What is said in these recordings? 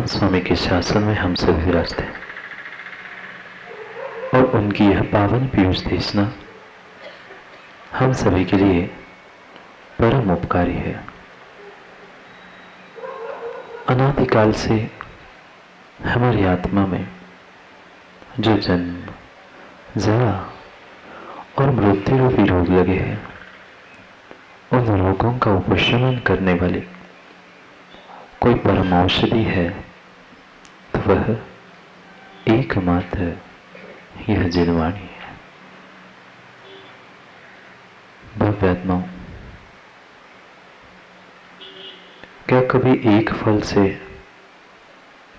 स्वामी के शासन में हम सभी विराजते हैं और उनकी यह पावन पीयूष देशना हम सभी के लिए परम उपकारी है। अनादिकाल से हमारी आत्मा में जो जन्म, जरा और मृत्यु रूपी रोग लगे हैं, उन रोगों का उपशमन करने वाली कोई परम औषधि है तो वह एकमात्र यह जिनवाणी है। भव्यात्माओं, क्या कभी एक फल से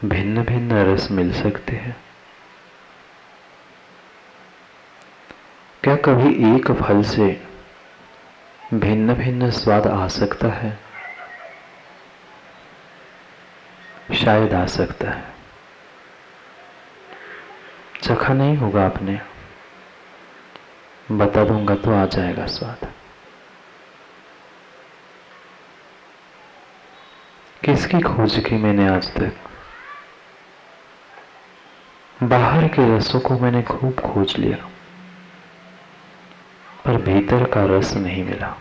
भिन्न भिन्न रस मिल सकते हैं? क्या कभी एक फल से भिन्न भिन्न स्वाद आ सकता है? शायद आ सकता है। चखा नहीं होगा आपने, बता दूंगा तो आ जाएगा स्वाद। किसकी खोज की मैंने आज तक? बाहर के रसों को मैंने खूब खोज लिया, पर भीतर का रस नहीं मिला।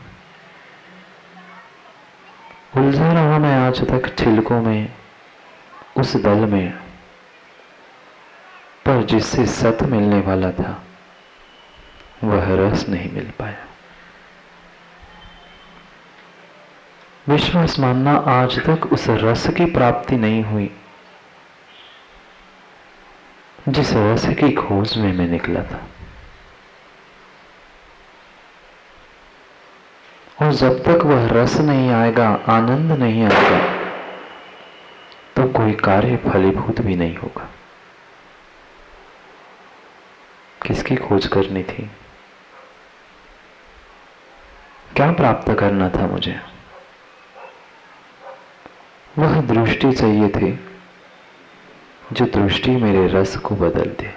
उलझा रहा मैं आज तक छिलकों में, उस दल में, पर जिससे सत मिलने वाला था वह रस नहीं मिल पाया। विश्वास मानना, आज तक उस रस की प्राप्ति नहीं हुई जिस रस की खोज में मैं निकला था। और जब तक वह रस नहीं आएगा, आनंद नहीं आएगा, तो कोई कार्य फलीभूत भी नहीं होगा। किसकी खोज करनी थी? क्या प्राप्त करना था मुझे? वह दृष्टि चाहिए थी जो दृष्टि मेरे रस को बदल दे,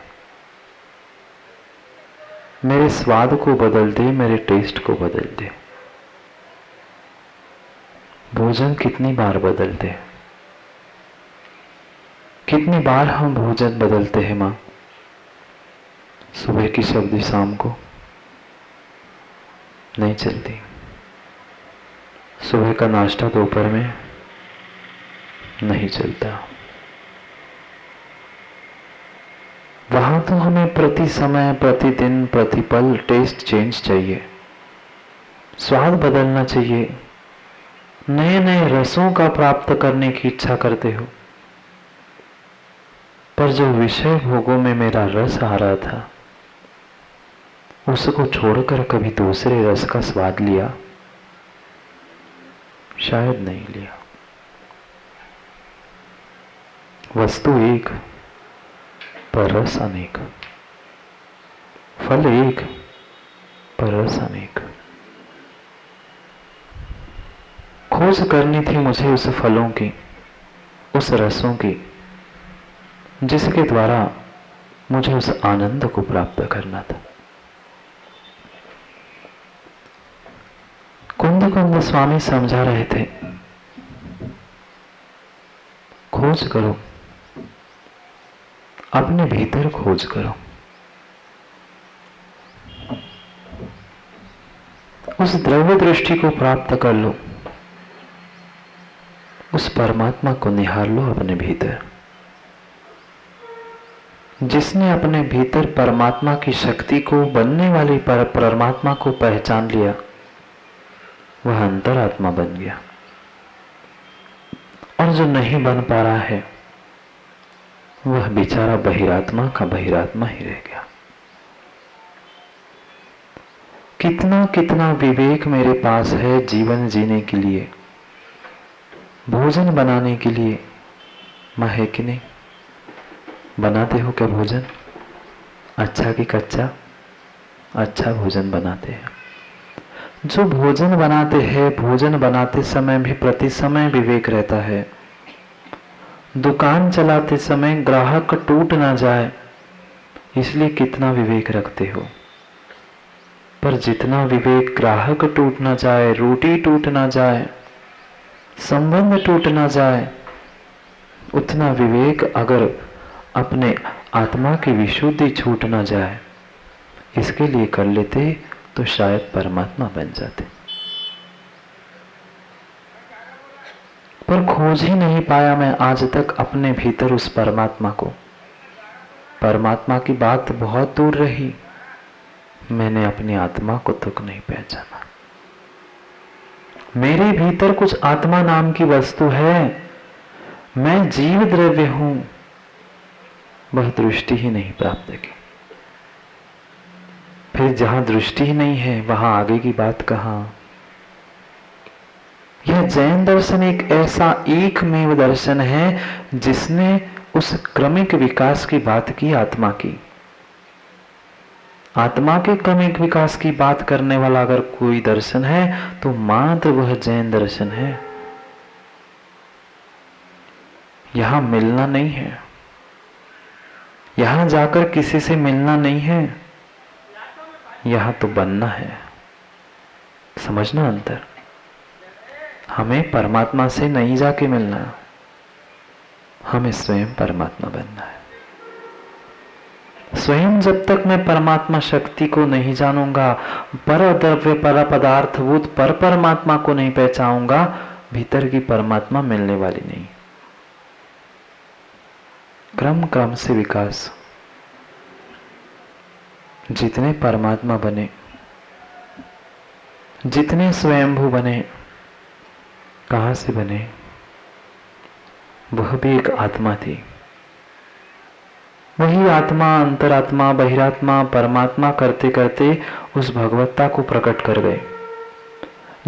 मेरे स्वाद को बदल दे, मेरे टेस्ट को बदल दे। भोजन कितनी बार बदलते हैं? कितनी बार हम भोजन बदलते हैं मां? सुबह की सब्जी शाम को नहीं चलती, सुबह का नाश्ता दोपहर में नहीं चलता। वहां तो हमें प्रति समय, प्रतिदिन, प्रतिपल टेस्ट चेंज चाहिए, स्वाद बदलना चाहिए, नए नए रसों का प्राप्त करने की इच्छा करते हो। पर जो विषय भोगों में मेरा रस आ रहा था, उसको छोड़कर कभी दूसरे रस का स्वाद लिया? शायद नहीं लिया। वस्तु एक, पर रस अनेक। फल एक, पर रस अनेक। खोज करनी थी मुझे उस फलों की, उस रसों की, जिसके द्वारा मुझे उस आनंद को प्राप्त करना था। कुंद स्वामी समझा रहे थे, खोज करो, अपने भीतर खोज करो। उस द्रव्य दृष्टि को प्राप्त कर लो, उस परमात्मा को निहार लो अपने भीतर। जिसने अपने भीतर परमात्मा की शक्ति को, बनने वाली परमात्मा को पहचान लिया, वह अंतरात्मा बन गया। और जो नहीं बन पा रहा है, वह बेचारा बहिरात्मा का बहिरात्मा ही रह गया। कितना कितना विवेक मेरे पास है जीवन जीने के लिए, भोजन बनाने के लिए। मां है कि नहीं? बनाते हो क्या भोजन? अच्छा कि कच्चा? अच्छा भोजन बनाते हैं। जो भोजन बनाते हैं, भोजन बनाते समय भी प्रति समय विवेक रहता है। दुकान चलाते समय ग्राहक टूट ना जाए, इसलिए कितना विवेक रखते हो। पर जितना विवेक ग्राहक टूट ना जाए, रोटी टूट ना जाए, संबंध टूट ना जाए, उतना विवेक अगर अपने आत्मा की विशुद्धि छूट ना जाए इसके लिए कर लेते तो शायद परमात्मा बन जाते, पर खोज ही नहीं पाया मैं आज तक अपने भीतर उस परमात्मा को। परमात्मा की बात बहुत दूर रही, मैंने अपनी आत्मा को तक नहीं पहचाना। मेरे भीतर कुछ आत्मा नाम की वस्तु है, मैं जीव द्रव्य हूं, वह दृष्टि ही नहीं प्राप्त की। फिर जहां दृष्टि ही नहीं है वहां आगे की बात कहां। यह जैन दर्शन एक ऐसा एकमेव दर्शन है जिसने उस क्रमिक विकास की बात की, आत्मा की। आत्मा के क्रमिक विकास की बात करने वाला अगर कोई दर्शन है तो मात्र वह जैन दर्शन है। यहां मिलना नहीं है, यहां जाकर किसी से मिलना नहीं है, यहां तो बनना है। समझना अंतर। हमें परमात्मा से नहीं जाके मिलना, हमें स्वयं परमात्मा बनना है। स्वयं जब तक मैं परमात्मा शक्ति को नहीं जानूंगा, पर द्रव्य पर पदार्थभूत पर परमात्मा को नहीं पहचानूंगा, भीतर की परमात्मा मिलने वाली नहीं। क्रम क्रम से विकास। जितने परमात्मा बने, जितने स्वयंभू बने, कहां से बने? वह भी एक आत्मा थी। वही आत्मा अंतरात्मा बहिरात्मा परमात्मा करते करते उस भगवत्ता को प्रकट कर गए।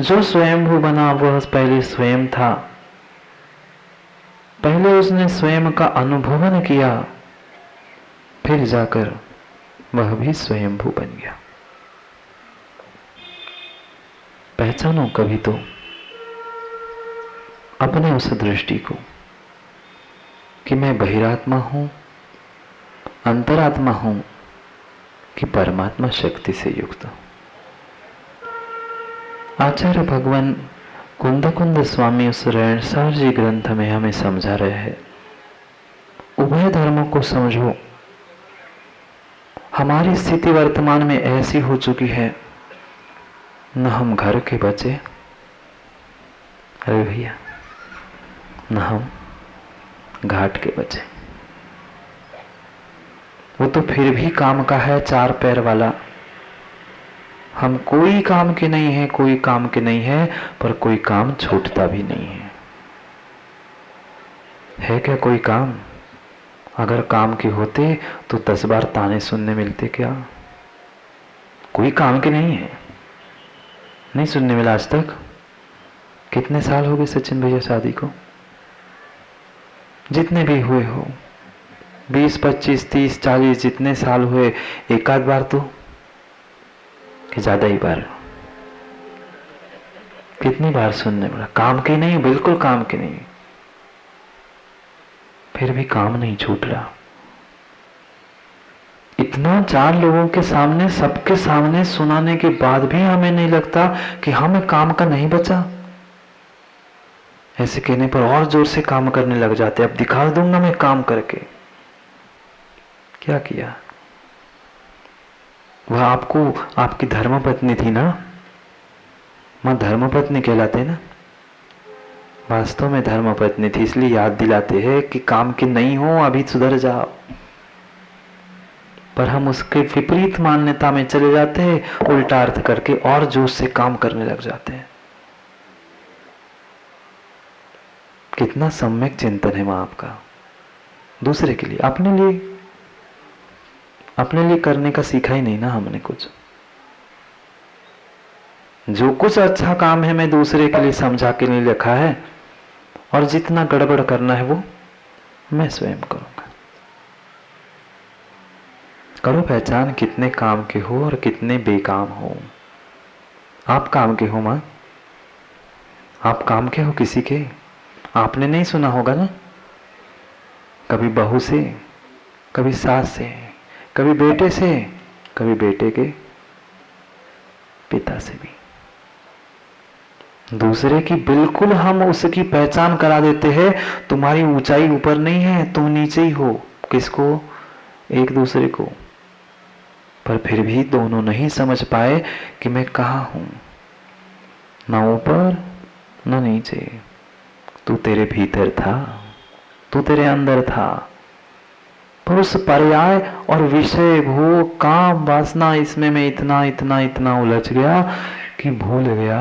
जो स्वयंभू बना वह पहले स्वयं था, पहले उसने स्वयं का अनुभवन किया, फिर जाकर वह भी स्वयंभू बन गया। पहचानो कभी तो अपने उस दृष्टि को कि मैं बहिरात्मा हूं, अंतरात्मा हूं कि परमात्मा शक्ति से युक्त हूं। आचार्य भगवान कुंद कुंद स्वामी उस रैणसार जी ग्रंथ में हमें समझा रहे हैं, उभय धर्मों को समझो। हमारी स्थिति वर्तमान में ऐसी हो चुकी है, न हम घर के बचे, अरे भैया, न हम घाट के बचे। वो तो फिर भी काम का है, चार पैर वाला। हम कोई काम के नहीं है, कोई काम के नहीं है, पर कोई काम छूटता भी नहीं है क्या कोई काम? अगर काम के होते तो 10 बार ताने सुनने मिलते क्या? कोई काम के नहीं है, नहीं सुनने मिला आज तक। कितने साल हो गए सचिन भैया शादी को? जितने भी हुए हो, 20, 25, 30, 40 जितने साल हुए, एक आध बार तो, कि ज्यादा ही बार? कितनी बार सुनने मिला? काम के नहीं, बिल्कुल काम के नहीं। फिर भी काम नहीं छूट रहा। इतना 4 लोगों के सामने, सबके सामने सुनाने के बाद भी हमें नहीं लगता कि हमें काम का नहीं बचा। ऐसे कहने पर और जोर से काम करने लग जाते। अब दिखा दूंगा मैं काम करके। क्या किया? वह आपको, आपकी धर्मपत्नी थी ना, मां धर्मपत्नी कहलाते ना, वास्तव में धर्मपत्नी थी, इसलिए याद दिलाते हैं कि काम की नहीं हो, अभी सुधर जाओ। पर हम उसके विपरीत मान्यता में चले जाते हैं, उल्टा अर्थ करके और जोश से काम करने लग जाते हैं। कितना सम्यक चिंतन है वहां आपका, दूसरे के लिए, अपने लिए करने का सीखा ही नहीं ना हमने कुछ। जो कुछ अच्छा काम है मैं दूसरे के लिए समझा के नहीं लिखा है, और जितना गड़बड़ करना है वो मैं स्वयं करूंगा। करो पहचान कितने काम के हो और कितने बेकाम हो। आप काम के हो मां? आप काम के हो किसी के? आपने नहीं सुना होगा ना, कभी बहू से, कभी सास से, कभी बेटे से, कभी बेटे के पिता से भी। दूसरे की बिल्कुल हम उसकी पहचान करा देते हैं। तुम्हारी ऊंचाई ऊपर नहीं है, तुम नीचे ही हो। किसको? एक दूसरे को। पर फिर भी दोनों नहीं समझ पाए कि मैं कहाँ हूं, ना ऊपर ना नीचे। तू तेरे भीतर था, तू तेरे अंदर था, पर उस पर्याय और विषय भोग काम वासना इसमें मैं इतना इतना इतना उलझ गया कि भूल गया,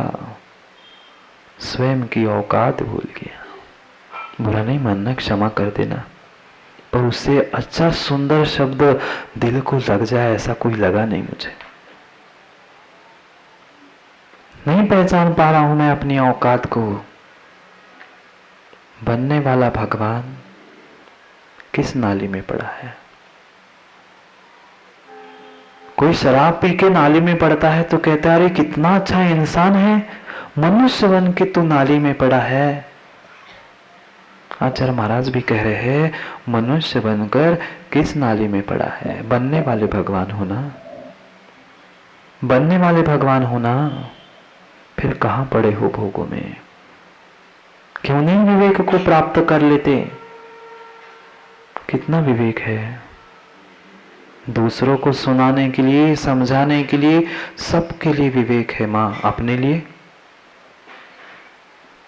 स्वयं की औकात भूल गया। बुरा नहीं मानना, क्षमा कर देना, पर उससे अच्छा सुंदर शब्द दिल को लग जाए ऐसा कोई लगा नहीं मुझे। नहीं पहचान पा रहा हूं मैं अपनी औकात को। बनने वाला भगवान किस नाली में पड़ा है? कोई शराब पी के नाली में पड़ता है तो कहता है अरे कितना अच्छा इंसान है, मनुष्य बन के तू नाली में पड़ा है। आचार्य महाराज भी कह रहे हैं मनुष्य बनकर किस नाली में पड़ा है? बनने वाले भगवान होना, बनने वाले भगवान होना, फिर कहां पड़े हो भोगों में? क्यों नहीं विवेक को प्राप्त कर लेते? कितना विवेक है दूसरों को सुनाने के लिए, समझाने के लिए, सबके लिए विवेक है। मां अपने लिए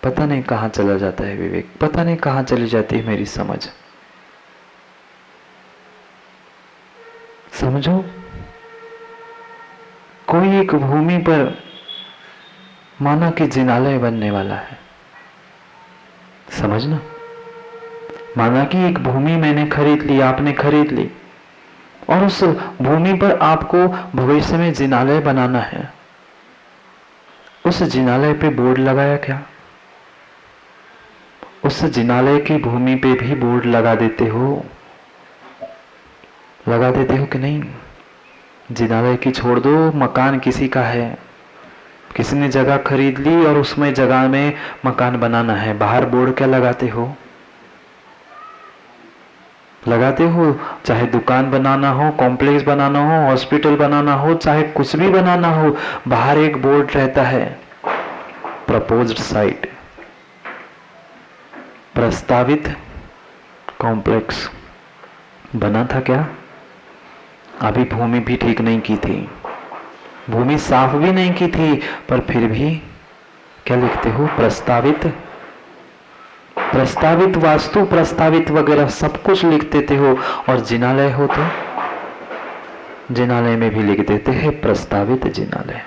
पता नहीं कहां चला जाता है विवेक, पता नहीं कहां चली जाती है मेरी समझ। समझो, कोई एक भूमि पर माना कि जिनालय बनने वाला है, समझना। माना कि एक भूमि मैंने खरीद ली, आपने खरीद ली, और उस भूमि पर आपको भविष्य में जिनालय बनाना है। उस जिनालय पे बोर्ड लगाया क्या? उस जिनालय की भूमि पे भी बोर्ड लगा देते हो? लगा देते हो कि नहीं? जिनालय की छोड़ दो, मकान किसी का है, किसी ने जगह खरीद ली और उसमें जगह में मकान बनाना है, बाहर बोर्ड क्या लगाते हो? लगाते हो। चाहे दुकान बनाना हो, कॉम्प्लेक्स बनाना हो, हॉस्पिटल बनाना हो, चाहे कुछ भी बनाना हो, बाहर एक बोर्ड रहता है, प्रपोज्ड साइट, प्रस्तावित कॉम्प्लेक्स। बना था क्या? अभी भूमि भी ठीक नहीं की थी, भूमि साफ भी नहीं की थी, पर फिर भी क्या लिखते हो? प्रस्तावित, प्रस्तावित वास्तु, प्रस्तावित वगैरह सब कुछ लिख देते हो। और जिनालय हो तो जिनालय में भी लिख देते हैं प्रस्तावित जिनालय।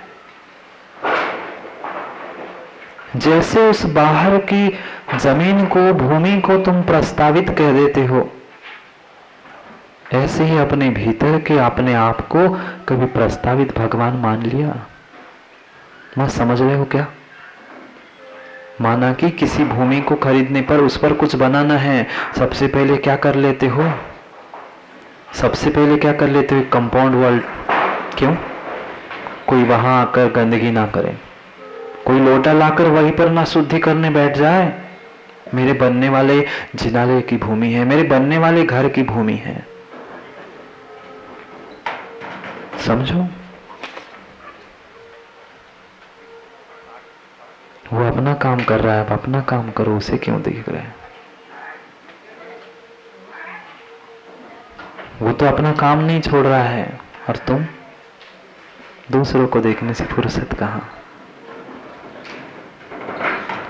जैसे उस बाहर की जमीन को, भूमि को तुम प्रस्तावित कह देते हो, ऐसे ही अपने भीतर के अपने आप को कभी प्रस्तावित भगवान मान लिया? मैं समझ रहे हो क्या? माना कि किसी भूमि को खरीदने पर उस पर कुछ बनाना है, सबसे पहले क्या कर लेते हो? सबसे पहले क्या कर लेते हो? Compound wall. क्यों? कोई वहां आकर गंदगी ना करे, कोई लोटा लाकर वहीं पर ना शुद्धि करने बैठ जाए। मेरे बनने वाले जिनालय की भूमि है, मेरे बनने वाले घर की भूमि है। समझो, वो अपना काम कर रहा है, आप अपना काम करो, उसे क्यों देख रहे हैं? वो तो अपना काम नहीं छोड़ रहा है, और तुम दूसरों को देखने से फुर्सत कहां?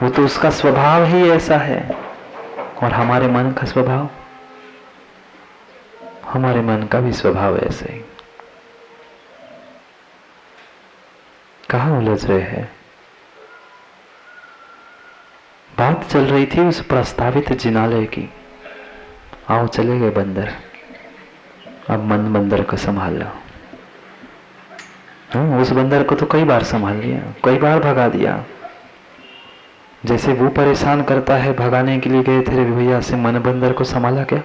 वो तो उसका स्वभाव ही ऐसा है। और हमारे मन का स्वभाव, हमारे मन का भी स्वभाव ऐसे ही। कहां उलझ रहे हैं? बात चल रही थी उस प्रस्तावित जिनालय की। आओ चले गए बंदर, अब मन बंदर को संभाल लो। उस बंदर को तो कई बार संभाल लिया, कई बार भगा दिया। जैसे वो परेशान करता है, भगाने के लिए गए थे भैया से, मन बंदर को संभाला क्या?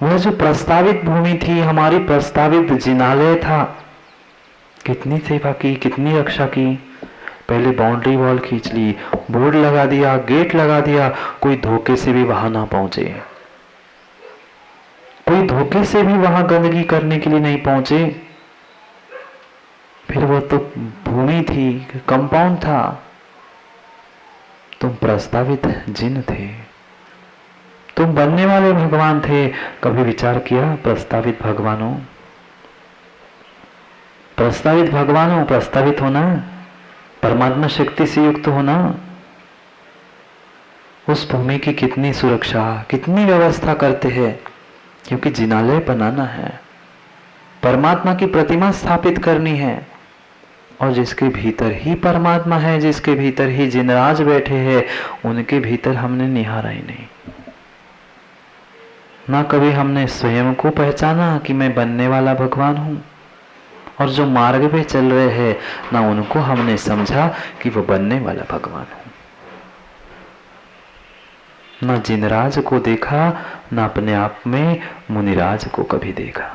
वह जो प्रस्तावित भूमि थी, हमारी प्रस्तावित जिनालय था, कितनी सेवा की, कितनी रक्षा की। पहले बाउंड्री वॉल खींच ली, बोर्ड लगा दिया, गेट लगा दिया, कोई धोखे से भी वहां ना पहुंचे, कोई धोखे से भी वहां गंदगी करने के लिए नहीं पहुंचे। फिर वो तो भूमि थी, कंपाउंड था, तुम प्रस्तावित जिन थे, तुम बनने वाले भगवान थे। कभी विचार किया प्रस्तावित भगवानों, प्रस्तावित भगवानों, प्रस्तावित होना, परमात्मा शक्ति से युक्त होना, उस भूमि की कितनी सुरक्षा, कितनी व्यवस्था करते हैं, क्योंकि जिनालय बनाना है, परमात्मा की प्रतिमा स्थापित करनी है, और जिसके भीतर ही परमात्मा है, जिसके भीतर ही जिनराज बैठे हैं, उनके भीतर हमने निहारा ही नहीं। ना कभी हमने स्वयं को पहचाना कि मैं बनने वाला भगवान हूं, और जो मार्ग पे चल रहे हैं ना उनको हमने समझा कि वो बनने वाला भगवान हूं। ना जिनराज को देखा, ना अपने आप में मुनिराज को कभी देखा।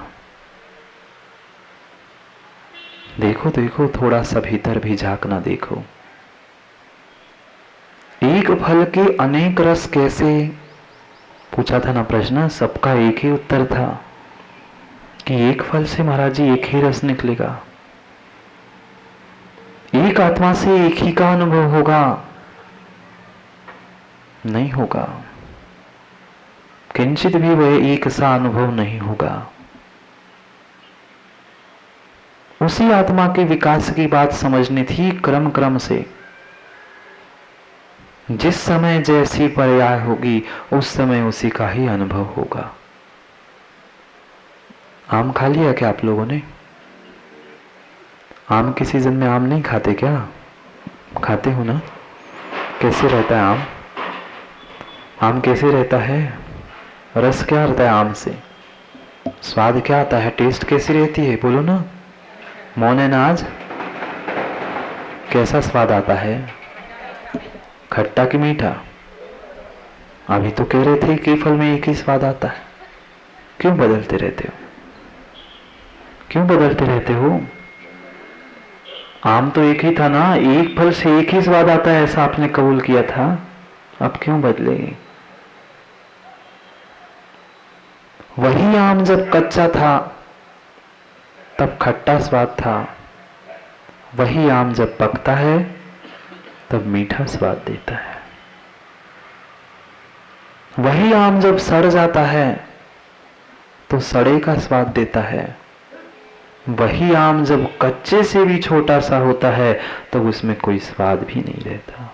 देखो देखो, थोड़ा सा भीतर भी झांकना देखो। एक फल के अनेक रस कैसे, पूछा था ना प्रश्न, सबका एक ही उत्तर था कि एक फल से महाराज जी एक ही रस निकलेगा, एक आत्मा से एक ही का अनुभव होगा, नहीं होगा, किंचित भी वह एक सा अनुभव नहीं होगा। उसी आत्मा के विकास की बात समझनी थी क्रम क्रम से। जिस समय जैसी पर्याय होगी उस समय उसी का ही अनुभव होगा। आम खा लिया क्या आप लोगों ने? आम के सीजन में आम नहीं खाते क्या? खाते हो ना? कैसे रहता है आम? आम कैसे रहता है? रस क्या रहता है आम से? स्वाद क्या आता है? टेस्ट कैसी रहती है? बोलो ना, मौन है ना आज? कैसा स्वाद आता है? खट्टा कि मीठा? अभी तो कह रहे थे कि फल में एक ही स्वाद आता है। क्यों बदलते रहते हो? क्यों बदलते रहते हो? आम तो एक ही था ना, एक फल से एक ही स्वाद आता है, ऐसा आपने कबूल किया था। अब क्यों बदले? वही आम जब कच्चा था तब खट्टा स्वाद था, वही आम जब पकता है तब मीठा स्वाद देता है। वही आम जब सड़ जाता है तो सड़े का स्वाद देता है। वही आम जब कच्चे से भी छोटा सा होता है तो उसमें कोई स्वाद भी नहीं रहता।